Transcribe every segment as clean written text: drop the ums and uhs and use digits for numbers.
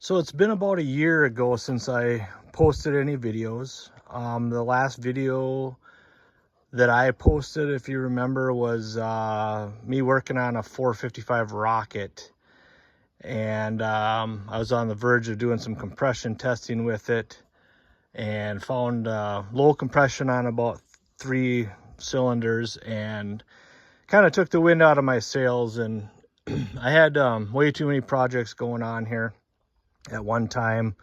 So it's been about a year ago since I posted any videos. The last video that I posted, if you remember, was me working on a 455 rocket. And I was on the verge of doing some compression testing with it and found low compression on about 3 cylinders and kind of took the wind out of my sails. And I had way too many projects going on here at one time,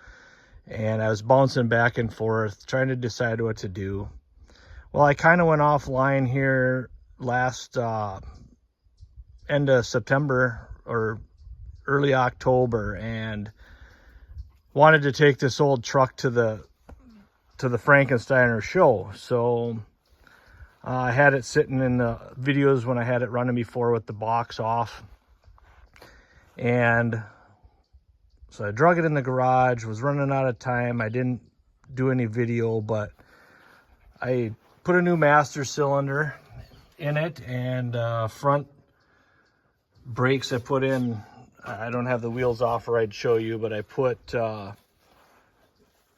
and I was bouncing back and forth trying to decide what to do. Well, I kind of went offline here last end of September or early October and wanted to take this old truck to the Frankensteiner show. So I had it sitting in the videos when I had it running before with the box off, and so I drug it in the garage, was running out of time. I didn't do any video, but I put a new master cylinder in it, and front brakes I put in. I don't have the wheels off or I'd show you, but I put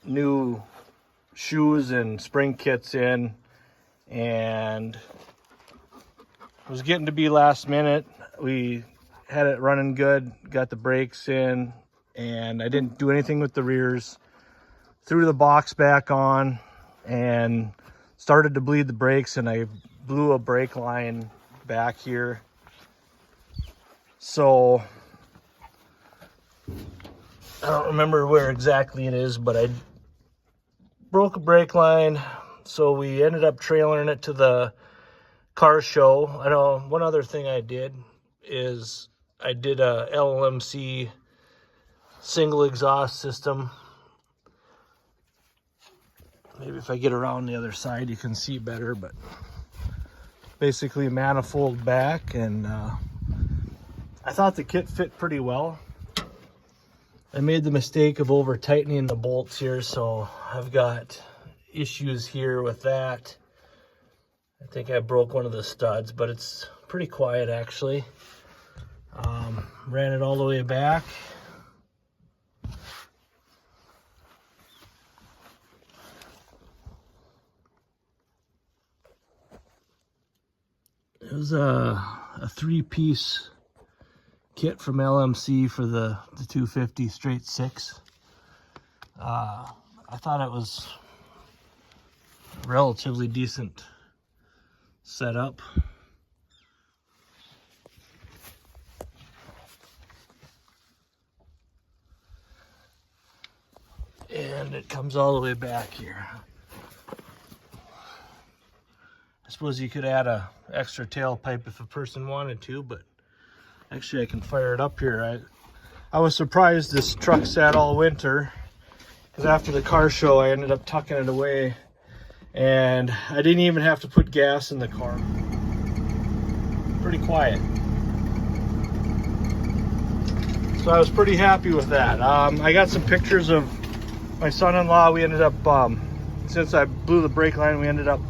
new shoes and spring kits in, and it was getting to be last minute. We had it running good, got the brakes in, and I didn't do anything with the rears. Threw the box back on and started to bleed the brakes, and I blew a brake line back here. So I don't remember where exactly it is, but I broke a brake line. So we ended up trailering it to the car show. I know one other thing I did is I did a LMC single exhaust system. Maybe if I get around the other side you can see better, but basically manifold back, and I thought the kit fit pretty well. I made the mistake of over tightening the bolts here, so I've got issues here with that. I think I broke one of the studs, but it's pretty quiet actually. Ran it all the way back. It was a 3-piece kit from LMC for the 250 straight 6. I thought it was a relatively decent setup. And it comes all the way back here. I suppose you could add a extra tailpipe if a person wanted to, but actually I can fire it up here. I was surprised this truck sat all winter, because after the car show I ended up tucking it away, and I didn't even have to put gas in the car. Pretty quiet. So I was pretty happy with that. I got some pictures of my son-in-law. We ended up, since I blew the brake line, we ended up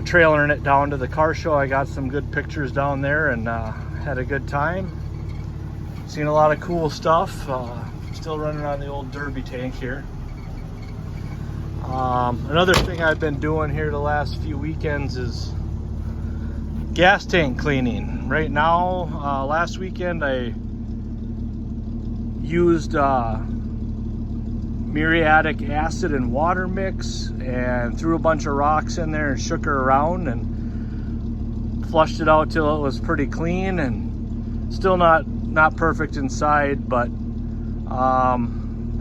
trailering it down to the car show. I got some good pictures down there and had a good time. Seen a lot of cool stuff. Still running on the old Derby tank here. Another thing I've been doing here the last few weekends is gas tank cleaning. Right now, last weekend I used muriatic acid and water mix and threw a bunch of rocks in there and shook her around and flushed it out till it was pretty clean, and still not perfect inside, but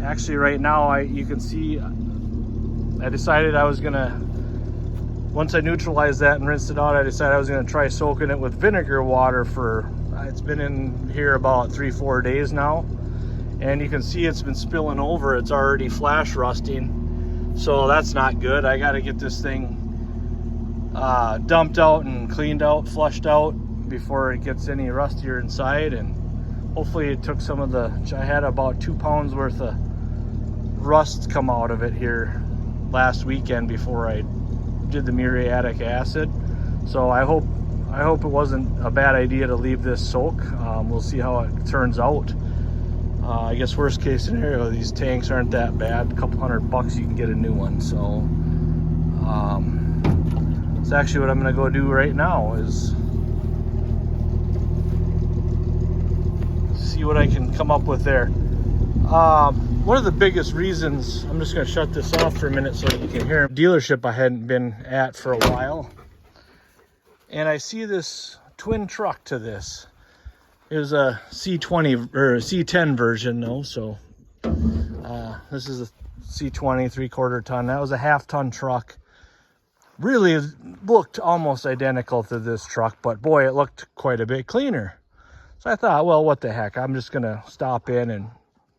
actually right now you can see I decided I was gonna, once I neutralized that and rinsed it out, I decided I was gonna try soaking it with vinegar water for, it's been in here about 3-4 days now. And you can see it's been spilling over. It's already flash rusting, so that's not good. I got to get this thing dumped out and cleaned out, flushed out before it gets any rustier inside. And hopefully it took some of the, I had about 2 pounds worth of rust come out of it here last weekend before I did the muriatic acid. So I hope it wasn't a bad idea to leave this soak. We'll see how it turns out. I guess worst case scenario, these tanks aren't that bad. A couple $100 you can get a new one. So it's actually what I'm gonna go do right now is see what I can come up with there. One of the biggest reasons, I'm just gonna shut this off for a minute so that you can hear, dealership I hadn't been at for a while, and I see this twin truck to this. It was a C20 or C10 version though, so this is a C20 3/4 ton. That was a half-ton truck. Really looked almost identical to this truck, but boy, it looked quite a bit cleaner. So I thought, well, what the heck? I'm just gonna stop in and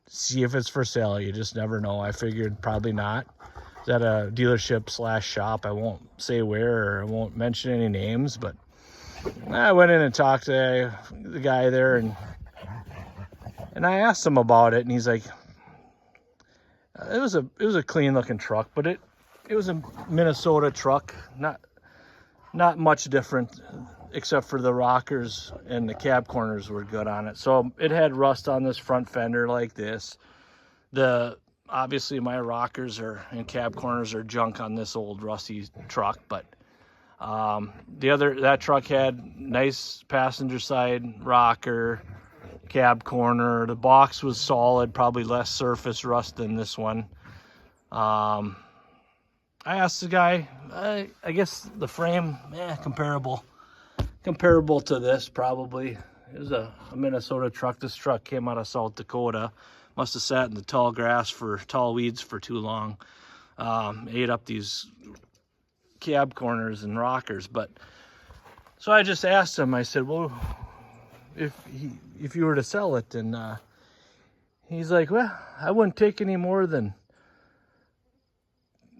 see if it's for sale. You just never know. I figured probably not. It's at a dealership / shop. I won't say where, or I won't mention any names, but I went in and talked to the guy there, and I asked him about it, and he's like, it was a clean looking truck, but it was a Minnesota truck, not much different except for the rockers and the cab corners were good on it. So it had rust on this front fender like this. Obviously my rockers and cab corners are junk on this old rusty truck, but that truck had nice passenger side rocker, cab corner. The box was solid, probably less surface rust than this one. I asked the guy, I guess the frame, comparable to this probably. It was a Minnesota truck. This truck came out of South Dakota. Must have sat in the tall weeds for too long. Ate up these cab corners and rockers. But so I just asked him, I said, well, if you were to sell it, and he's like, well, I wouldn't take any more than,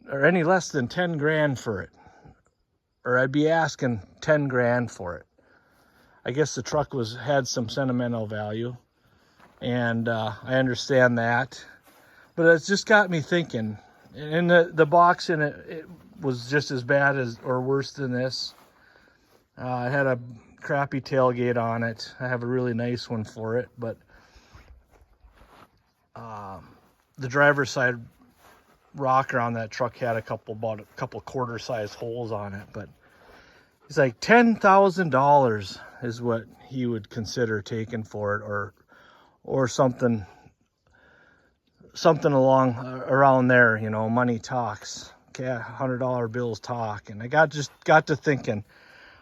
or any less than 10 grand for it, or I'd be asking 10 grand for it. I guess the truck had some sentimental value, and I understand that, but it's just got me thinking. And the box in it was just as bad as or worse than this. It had a crappy tailgate on it. I have a really nice one for it, but the driver's side rocker on that truck had about a couple quarter-sized holes on it. But he's like, $10,000 is what he would consider taking for it, or something around there. You know, money talks. $100 bills talk. And I just got to thinking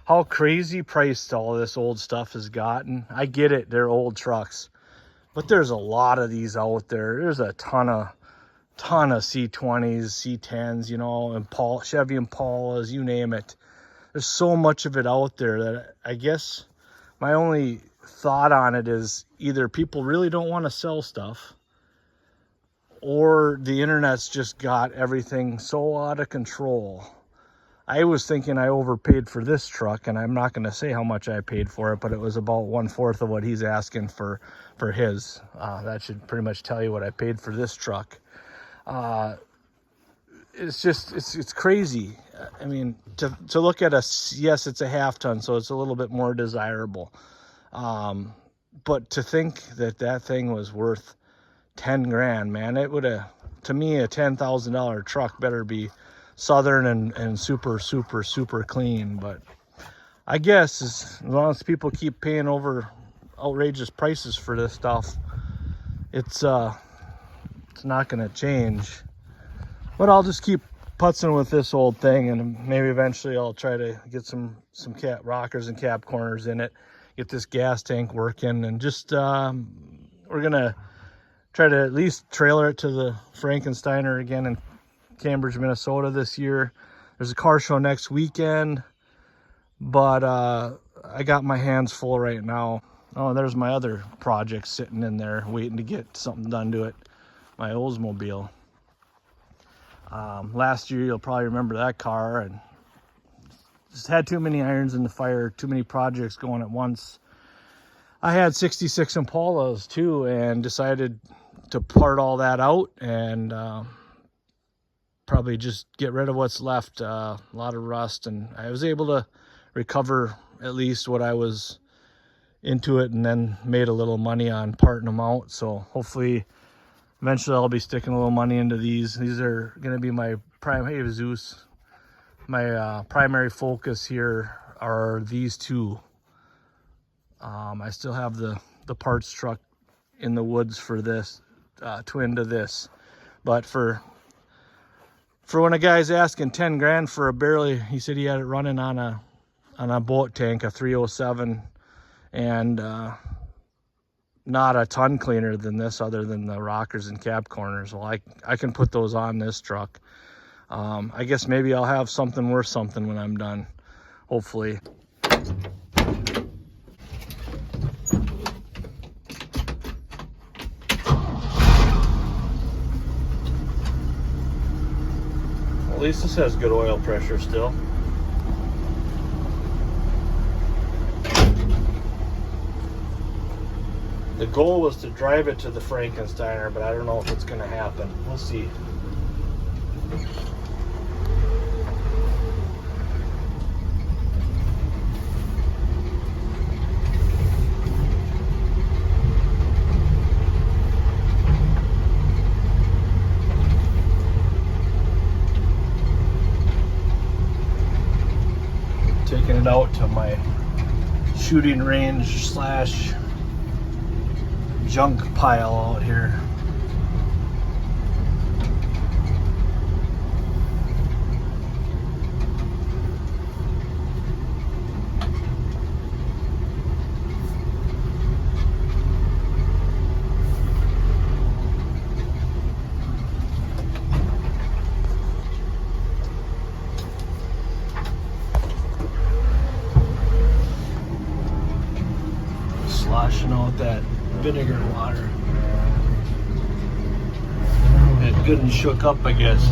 how crazy priced all this old stuff has gotten. I get it, they're old trucks, but there's a lot of these out there. There's a ton of C20s, C10s, you know, Chevy Impalas, you name it. There's so much of it out there that I guess my only thought on it is either people really don't want to sell stuff, or the internet's just got everything so out of control. I was thinking I overpaid for this truck, and I'm not going to say how much I paid for it, but it was about 1/4 of what he's asking for his. That should pretty much tell you what I paid for this truck. It's crazy. I mean, to look at yes, it's a half-ton, so it's a little bit more desirable. But to think that thing was worth 10 grand, man, it would have, to me, a $10,000 truck better be Southern and super, super, super clean. But I guess as long as people keep paying over outrageous prices for this stuff, it's not going to change. But I'll just keep putzing with this old thing, and maybe eventually I'll try to get some rockers and cab corners in it, get this gas tank working, and just we're gonna try to at least trailer it to the Frankensteiner again in Cambridge, Minnesota this year. There's a car show next weekend, but I got my hands full right now. Oh, there's my other project sitting in there waiting to get something done to it, my Oldsmobile. Last year, you'll probably remember that car, and just had too many irons in the fire, too many projects going at once. I had 66 Impalas too, and decided to part all that out and probably just get rid of what's left. A lot of rust, and I was able to recover at least what I was into it and then made a little money on parting them out. So hopefully eventually I'll be sticking a little money into these. These are going to be my primary Zeus. My primary focus here are these two. I still have the parts truck in the woods for this, twin to this. But for when a guy's asking 10 grand for a barely, he said he had it running on a boat tank, a 307, and not a ton cleaner than this other than the rockers and cab corners. Well, I can put those on this truck. I guess maybe I'll have something worth something when I'm done, hopefully. At least this has good oil pressure still. The goal was to drive it to the Frankensteiner, but I don't know if it's going to happen. We'll see. Taking it out to my shooting range slash junk pile out here. Sloshing out that vinegar water. It good and shook up, I guess.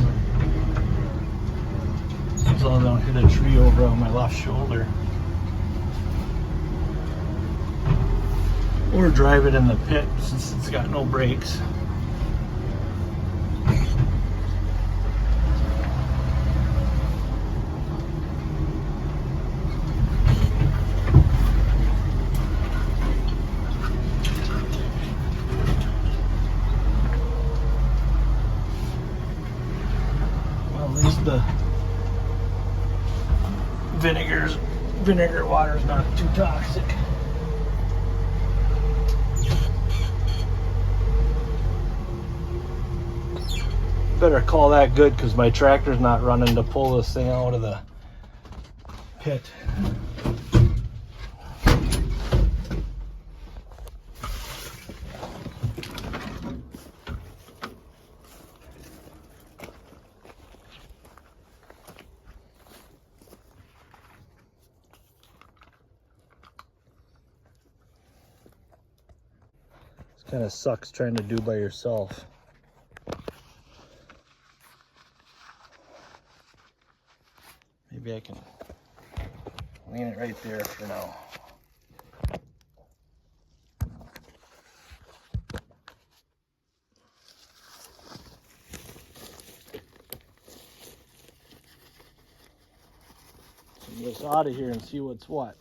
So I don't hit a tree over on my left shoulder. Or drive it in the pit since it's got no brakes. The vinegar water is not too toxic. Better call that good because my tractor's not running to pull this thing out of the pit. Kind of sucks trying to do by yourself. Maybe I can lean it right there for now. Get this out of here and see what's what.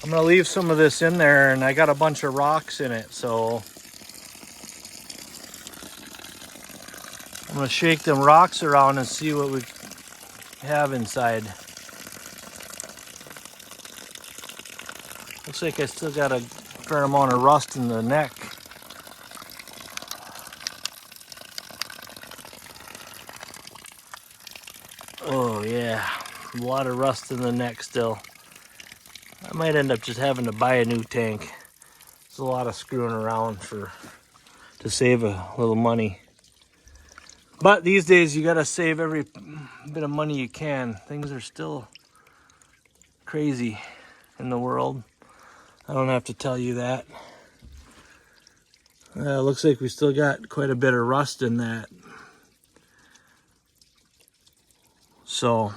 I'm gonna leave some of this in there, and I got a bunch of rocks in it, so I'm gonna shake them rocks around and see what we have inside. Looks like I still got a fair amount of rust in the neck. Oh yeah, a lot of rust in the neck still. I might end up just having to buy a new tank. There's a lot of screwing around to save a little money. But these days you gotta save every bit of money you can. Things are still crazy in the world. I don't have to tell you that. Looks like we still got quite a bit of rust in that. So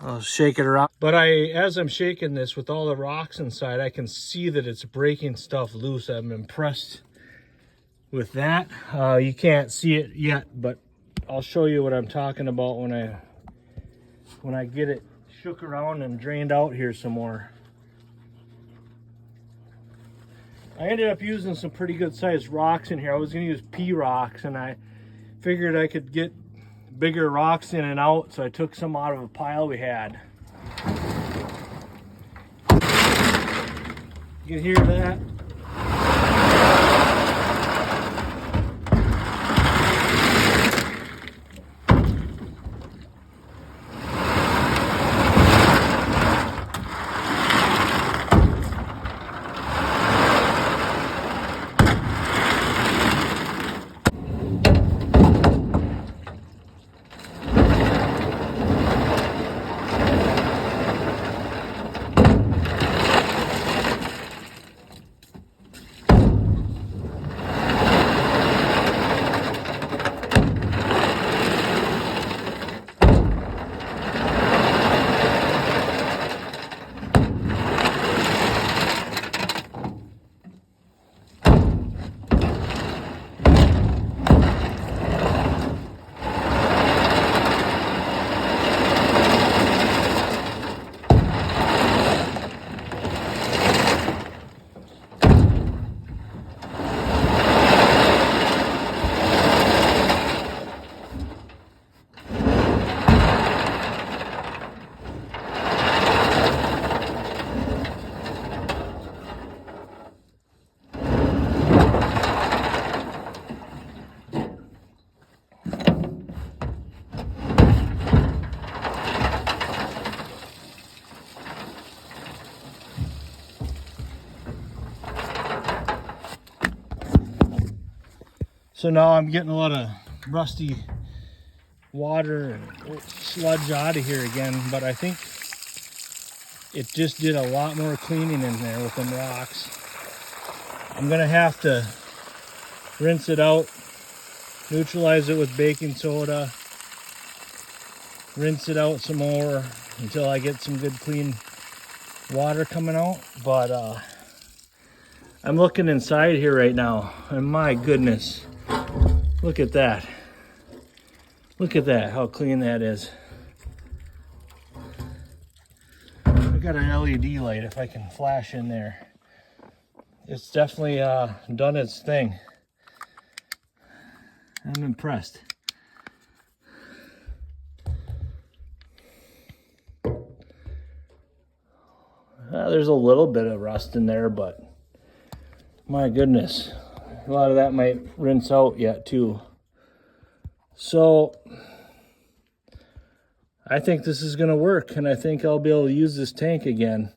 I'll shake it around. But as I'm shaking this with all the rocks inside, I can see that it's breaking stuff loose. I'm impressed with that. You can't see it yet, but I'll show you what I'm talking about when I get it shook around and drained out here some more. I ended up using some pretty good sized rocks in here. I was going to use pea rocks, and I figured I could get bigger rocks in and out, so I took some out of a pile we had. You can hear that? So now I'm getting a lot of rusty water and sludge out of here again, but I think it just did a lot more cleaning in there with them rocks. I'm gonna have to rinse it out, neutralize it with baking soda, rinse it out some more until I get some good clean water coming out. But I'm looking inside here right now, and my goodness, look at that. Look at that, how clean that is. I got an LED light if I can flash in there. It's definitely done its thing. I'm impressed. There's a little bit of rust in there, but my goodness, a lot of that might rinse out yet too. So I think this is going to work, and I think I'll be able to use this tank again.